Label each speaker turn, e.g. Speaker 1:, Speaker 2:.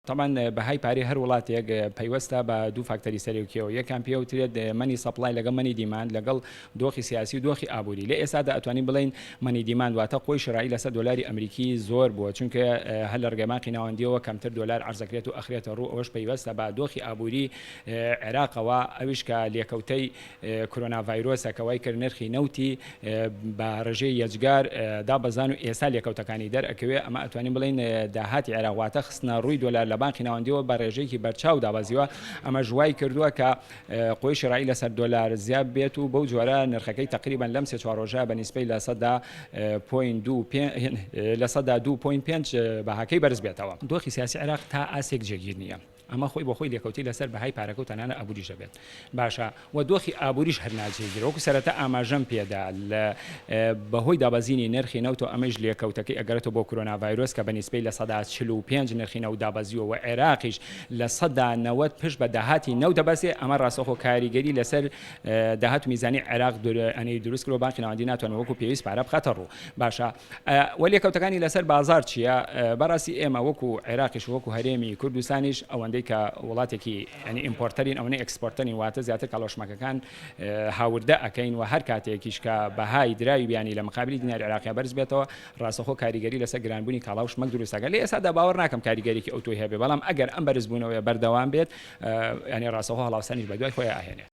Speaker 1: طبعا بەهای پارێ هەر وڵاتێک پەیوەستە بە دوو فاکتەری سەرکیەوە یەکان پێوترێت مەنی سەپلای لەگەڵ مەنی دیماند لەگەڵ دۆخی سیاسی و دۆخی ئابووری لە ئێستادا ئەتوانین بڵین مەنی دیماند واتە قۆی شڕایی لەسەر دۆلاری ئەمریکی زۆر بووە چونکە هەر لە ڕگەماقی ناوەندیەوە کەمتر دۆلار عرضەکرێت و ئەخرێتە ڕوو ئەوەش پەیوەستە بە دۆخی ئابووری عێراقەوە ئەویش کە لێکەوتەی کۆرۆنا ڤایرۆسەکەوای کرد نرخی نەوتی بە ڕێژەی یەجگار دابەزان و ئێستا لێکەوتەکانی دەرئەکەوێ ئەمە ئەتوانین بڵین داهاتی عێراق واتە خستنە ڕووی دۆلار لە بانکی ناوەندیەوە بە ڕێژەیەکی بەرچاو دابەزیوە ئەمە ژوای کردووە کە قۆی شڕایی لەسەر دۆلار زیاد بێت و بەو جۆرە نرخەکەی تقریبان لەم سێ چوار ڕۆژە بە نیسبەی لە سەدا 2.5 بەهاکەی بەرز بێتەوە. دۆخی سیاسی عێراق تا ئاسێک جێگیر نییە. ئەمە خۆی بۆ خۆی لێکەوتی لەسەر بەهای پارەکە و تەنانە ئابووریشە بێت باشە و دۆخی ئابووریش هەر ناجێگیر وەکو سەرەتا ئاماژەم پێدا لە بەهۆی دابەزینی نرخی نەوت و ئەمەش لێکەوتەکەی ئەگەرێتەوە بۆ کۆرۆنا ڤایرۆس کە بە نیسبەی لە سەدا 45 نرخی نەوت دابەزیوە و عێراقیش لە سەدا 90 پشت بە داهاتی نەوت دەبەسێ ئەمە ڕاستەوخۆ کاریگەری لەسەر داهات و میزانی عێراق ئەنی دروست کرۆ بانکی ناوەندی ناتوانێت وەکو پێویست پارە بخاتە ڕوو باشە و لێکەوتەکانی لەسەر بازار چییە بەڕاستی ئێمە وەکو عێراقیش وەکو هەرێمی کوردستانیش ئەوەندەی کە وڵاتێکی ینی ئیمپۆرتەرین ئەوەی ئەکسپۆرتەرین واتە زیاتر کاڵۆشمەکەکان هاوردە ئەکەین و هەر کاتێکیش کە بەهای دراوی بیانی لە مقابلی دیناری عێراقی بەرز بێتەوە ڕاستەخۆ کاریگەری لەسەر گرانبوونی کاڵا و شمەک دروستەکە لە ئێستادا باوەڕ ناکەم کاریگەریکی ئەو تۆی هەبێ بەڵام ئەگەر ئەم بەرزبوونەوەی بەردەوام بێت ینی ڕاستەخۆ هەڵاوسانیش بە دوای خۆی ئاهێنێت.